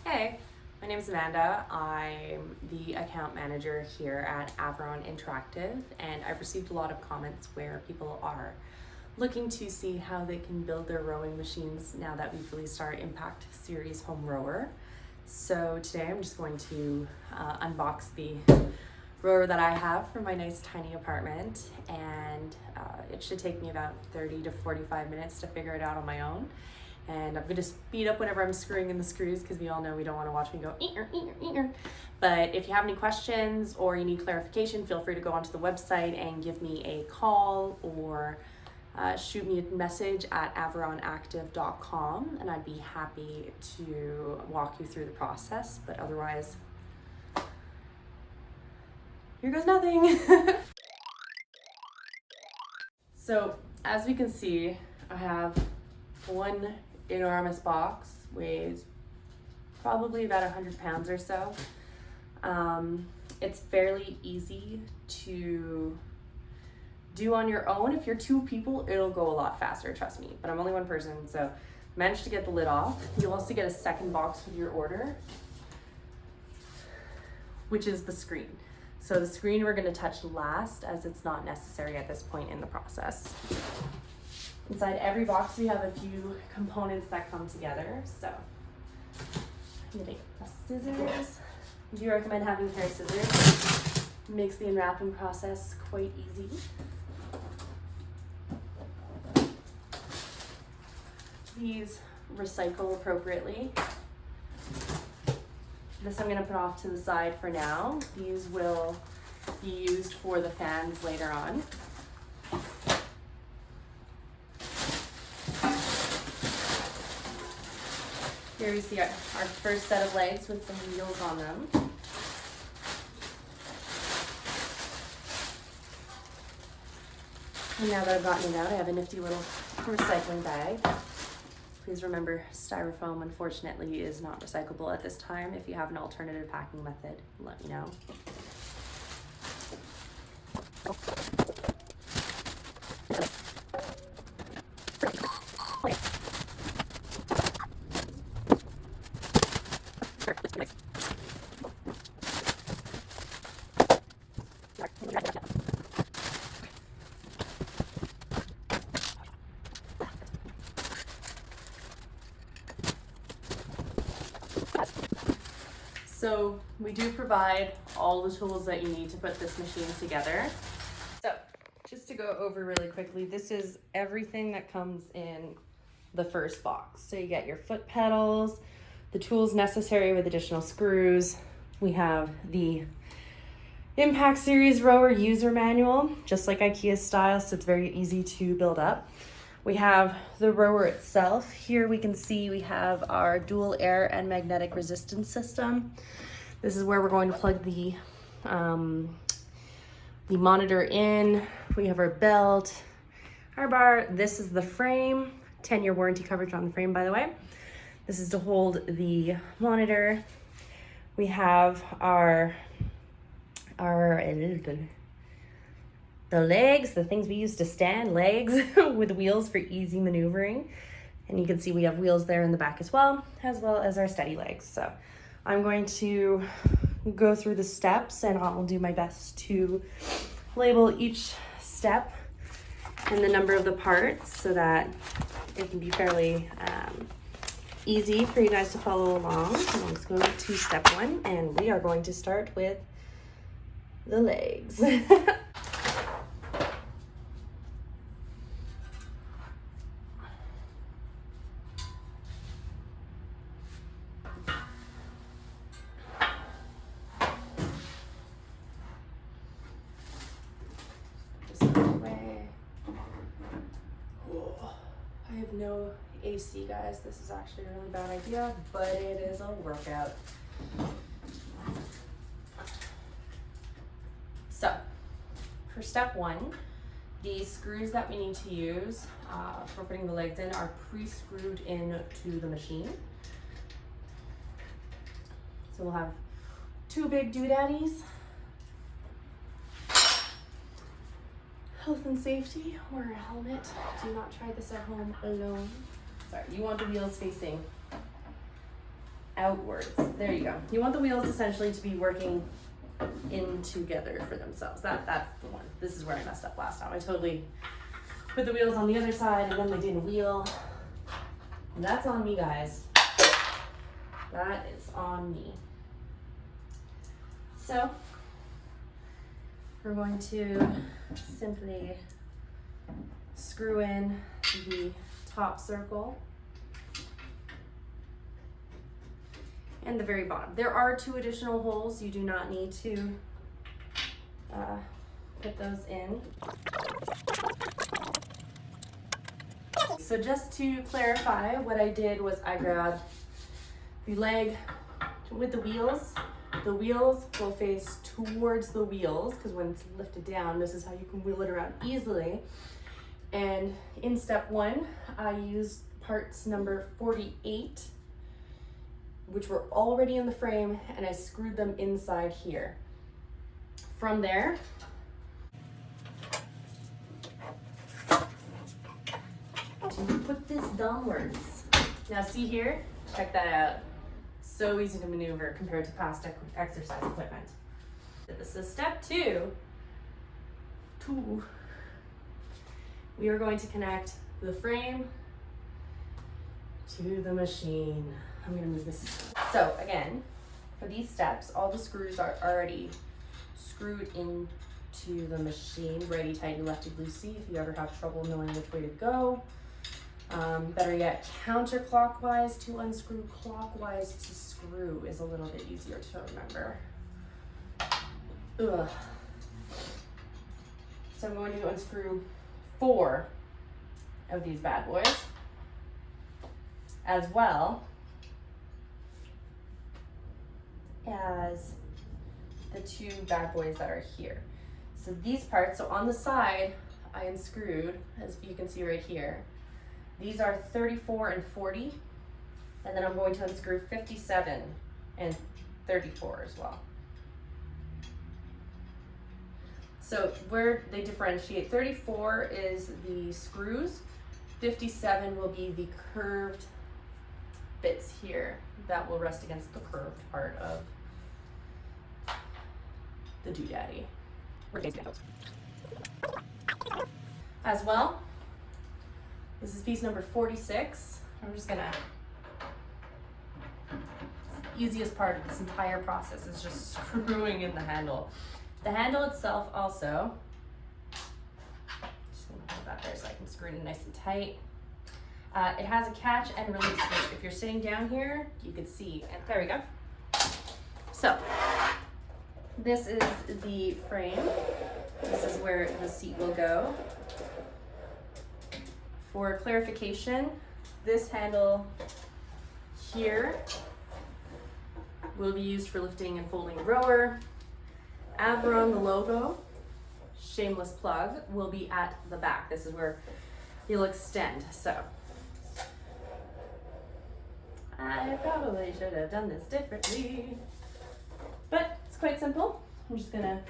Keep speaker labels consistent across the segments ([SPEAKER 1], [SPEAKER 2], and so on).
[SPEAKER 1] Hey, my name is Amanda. I'm the account manager here at Aviron Interactive, and I've received a lot of comments where people are looking to see how they can build their rowing machines now that we've released our Impact Series home rower. So today I'm just going to unbox the rower that I have for my nice tiny apartment, and it should take me about 30 to 45 minutes to figure it out on my own. And I'm going to speed up whenever I'm screwing in the screws because we all know we don't want to watch me go ear, ear, ear. But if you have any questions or you need clarification, feel free to go onto the website and give me a call or shoot me a message at avironactive.com, and I'd be happy to walk you through the process. But otherwise, here goes nothing. So as we can see, I have one enormous box, weighs probably about 100 pounds or so. It's fairly easy to do on your own. If you're two people, it'll go a lot faster, trust me, but I'm only one person, so managed to get the lid off. You'll also get a second box with your order, which is the screen. So the screen we're going to touch last, as it's not necessary at this point in the process. Inside every box we have a few components that come together. So I'm getting scissors. I do recommend having a pair of scissors. It makes the unwrapping process quite easy. These recycle appropriately. This I'm going to put off to the side for now. These will be used for the fans later on. Here we see our first set of legs with some wheels on them. And now that I've gotten it out, I have a nifty little recycling bag. Please remember, styrofoam unfortunately is not recyclable at this time. If you have an alternative packing method, let me know. So we do provide all the tools that you need to put this machine together. So just to go over really quickly, this is everything that comes in the first box. So you get your foot pedals, the tools necessary with additional screws. We have the Impact Series rower user manual, just like IKEA style, so it's very easy to build up. We have the rower itself. Here we can see we have our dual air and magnetic resistance system. This is where we're going to plug the monitor in. We have our belt, our bar. This is the frame, 10-year warranty coverage on the frame, by the way. This is to hold the monitor. We have the legs, the things we use to stand, legs with wheels for easy maneuvering. And you can see we have wheels there in the back as well as our steady legs. So I'm going to go through the steps and I'll do my best to label each step and the number of the parts so that it can be fairly easy for you guys to follow along. So I'm just going to step one, and we are going to start with the legs. I have no AC, guys. This is actually a really bad idea, but it is a workout. So, for step one, the screws that we need to use for putting the legs in are pre-screwed into the machine. So we'll have two big doodaddies. Health and safety, wear a helmet. Do not try this at home alone. Sorry, you want the wheels facing outwards. There you go. You want the wheels essentially to be working in together for themselves. That's the one. This is where I messed up last time. I totally put the wheels on the other side and then they didn't wheel. And that's on me, guys. That is on me. So we're going to simply screw in the top circle and the very bottom. There are 2 additional holes. You do not need to put those in. So just to clarify, what I did was I grabbed the leg with the wheels. The wheels will face towards the wheels because when it's lifted down, this is how you can wheel it around easily. And in step 1, I used parts number 48, which were already in the frame, and I screwed them inside here. From there, to put this downwards. Now see here, check that out. So easy to maneuver compared to past exercise equipment. This is step 2. We are going to connect the frame to the machine. I'm gonna move this. So again, for these steps, all the screws are already screwed into the machine, righty tighty, lefty loosey, if you ever have trouble knowing which way to go. Better yet, counterclockwise to unscrew, clockwise to screw is a little bit easier to remember. Ugh. So I'm going to unscrew 4 of these bad boys, as well as the 2 bad boys that are here. So these parts, so on the side, I unscrewed, as you can see right here. These are 34 and 40, and then I'm going to unscrew 57 and 34 as well. So where they differentiate, 34 is the screws, 57 will be the curved bits here that will rest against the curved part of the doodaddy. As well, this is piece number 46. I'm just gonna, the easiest part of this entire process is just screwing in the handle. The handle itself also, just gonna put that there so I can screw it in nice and tight. It has a catch and release switch. If you're sitting down here, you can see, and there we go. So, this is the frame. This is where the seat will go. For clarification, this handle here will be used for lifting and folding a rower. Aviron, the logo, shameless plug, will be at the back. This is where you'll extend. So I probably should have done this differently, but it's quite simple. I'm just gonna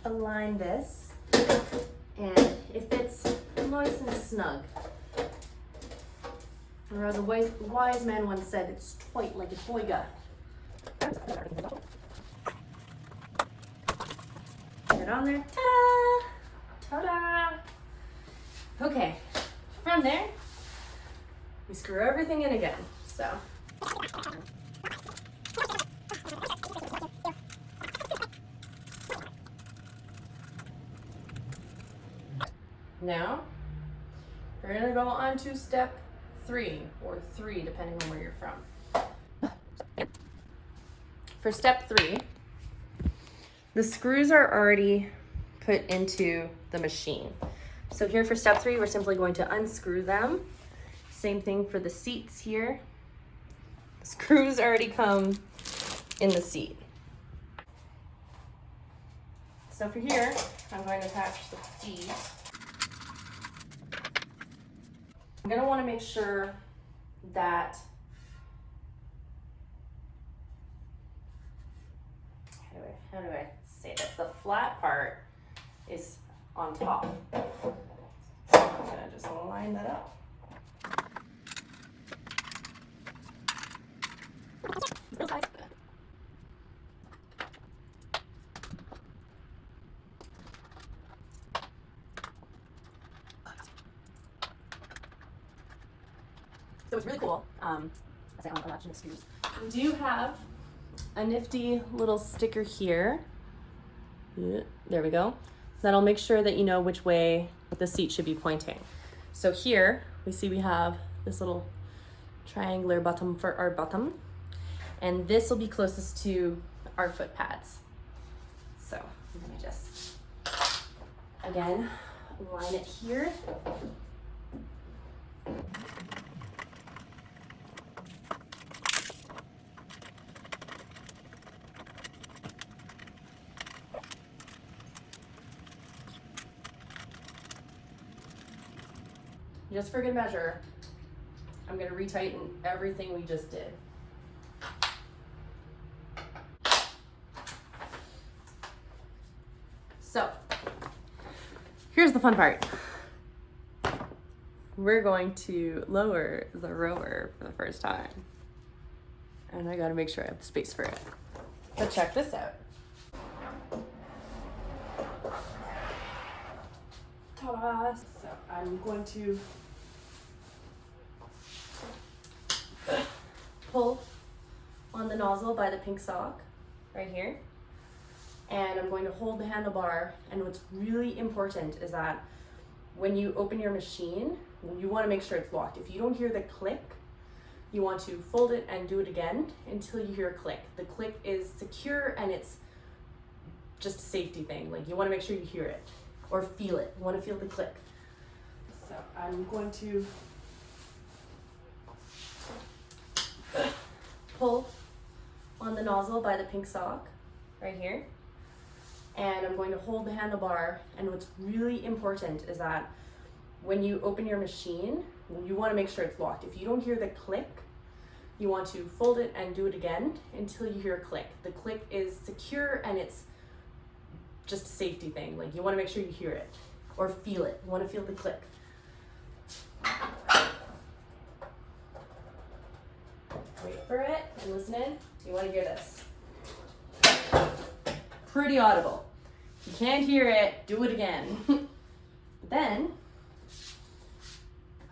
[SPEAKER 1] align this, and it fits nice and snug. Or as a wise man once said, it's tight like a toiga. Get it on there. Ta-da! Ta-da! Okay, from there, we screw everything in again. So. Now, we're gonna go on to step 3, or 3, depending on where you're from. For step 3, the screws are already put into the machine. So here for step 3, we're simply going to unscrew them. Same thing for the seats here. The screws already come in the seat. So for here, I'm going to attach the feet. I'm going to want to make sure that, how do I say this? The flat part is on top. So I'm going to just line that up.
[SPEAKER 2] So it's really cool. I say on election excuse.
[SPEAKER 1] We do have a nifty little sticker here. Yeah, there we go. That'll make sure that you know which way the seat should be pointing. So here we see we have this little triangular bottom for our bottom, and this will be closest to our foot pads. So let me just again line it here. Just for good measure, I'm going to retighten everything we just did. So, here's the fun part. We're going to lower the rower for the first time. And I got to make sure I have the space for it. But check this out. Ta-da! So I'm going to pull on the nozzle by the pink sock right here, and I'm going to hold the handlebar. And what's really important is that when you open your machine, you want to make sure it's locked. If you don't hear the click, you want to fold it and do it again until you hear a click. The click is secure and it's just a safety thing. Like, you want to make sure you hear it or feel it. You want to feel the click. So I'm going to pull on the nozzle by the pink sock right here, and I'm going to hold the handlebar. And what's really important is that when you open your machine, you want to make sure it's locked. If you don't hear the click, you want to fold it and do it again until you hear a click. The click is secure and it's just a safety thing. Like, you want to make sure you hear it or feel it. You want to feel the click. Wait for it and listen in. So you want to hear this. Pretty audible. If you can't hear it, do it again. But then,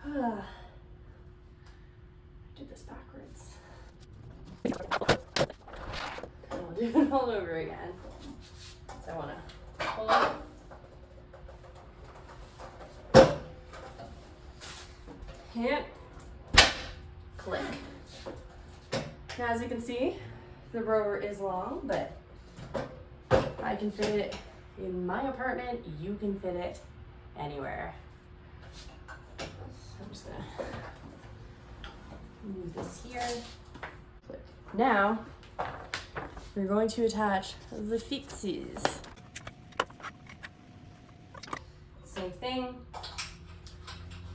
[SPEAKER 1] I did this backwards. I'll do it all over again. So I want to pull up. Hit. Click. Now, as you can see, the rower is long, but I can fit it in my apartment. You can fit it anywhere. So I'm just gonna move this here. Click. Now, we're going to attach the fixes. Same thing.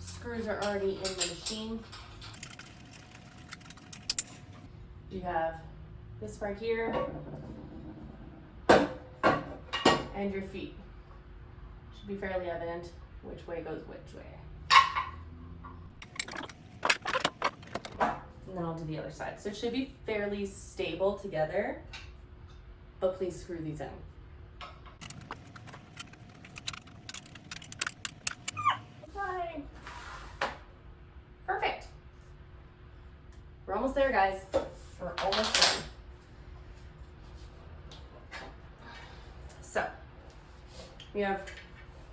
[SPEAKER 1] Screws are already in the machine. You have this part here and your feet. Should be fairly evident which way goes which way. And then I'll do the other side. So it should be fairly stable together, but please screw these in. Hi. Perfect. We're almost there, guys. We're almost done. So we have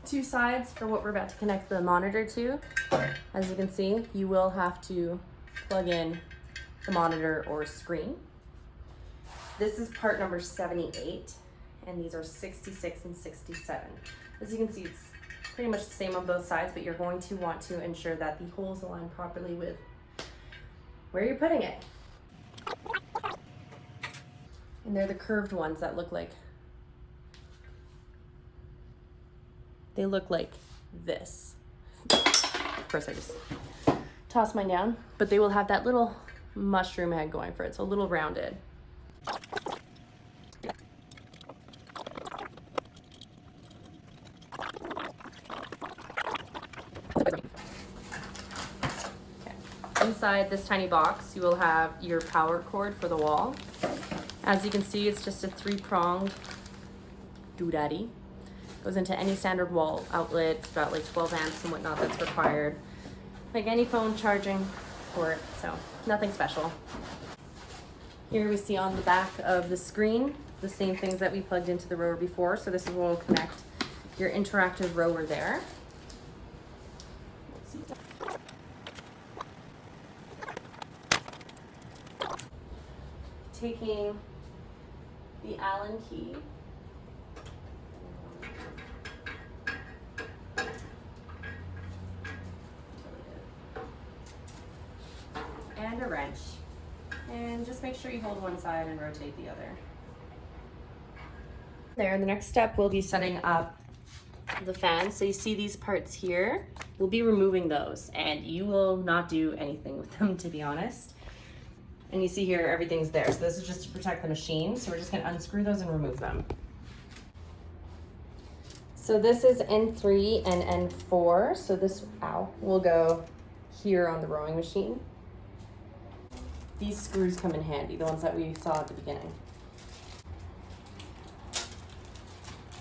[SPEAKER 1] two sides for what we're about to connect the monitor to. As you can see, you will have to plug in the monitor or screen. This is part number 78, and these are 66 and 67. As you can see, it's pretty much the same on both sides, but you're going to want to ensure that the holes align properly with where you're putting it. And they're the curved ones that look like, they look like this. Of course, I just toss mine down, but they will have that little mushroom head going for it, so a little rounded. Okay. Inside this tiny box, you will have your power cord for the wall. As you can see, it's just a 3-pronged doodaddy. Goes into any standard wall outlet. It's about like 12 amps and whatnot that's required. Like any phone charging support, so nothing special. Here we see on the back of the screen the same things that we plugged into the rower before. So this is what will connect your interactive rower there. Taking the Allen key and a wrench, and just make sure you hold one side and rotate the other. There, the next step will be setting up the fan. So you see these parts here, we'll be removing those, and you will not do anything with them, to be honest. And you see here, everything's there. So this is just to protect the machine. So we're just gonna unscrew those and remove them. So this is N3 and N4. So this, will go here on the rowing machine. These screws come in handy, the ones that we saw at the beginning.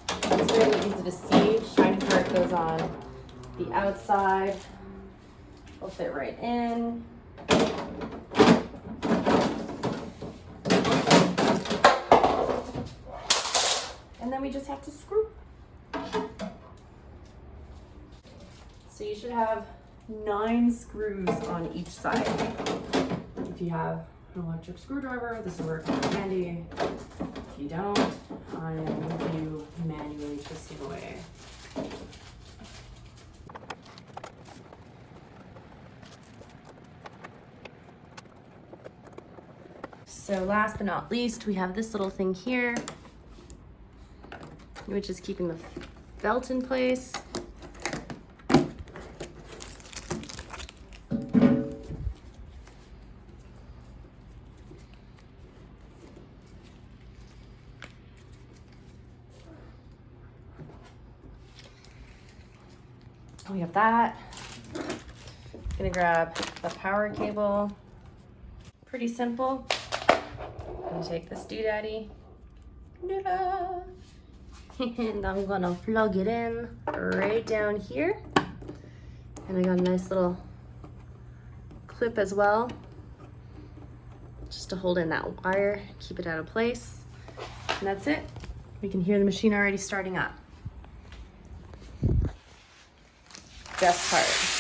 [SPEAKER 1] It's really easy to see. Shiny part goes on the outside. Will fit right in. And then we just have to screw. So you should have 9 screws on each side. If you have an electric screwdriver, this will work handy. If you don't, I am with you manually twisting away. So last but not least, we have this little thing here, which is keeping the belt in place. We have that. Gonna grab the power cable. Pretty simple. Gonna take this doodaddy. And I'm gonna plug it in right down here. And I got a nice little clip as well, just to hold in that wire, keep it out of place. And that's it. We can hear the machine already starting up. Best part.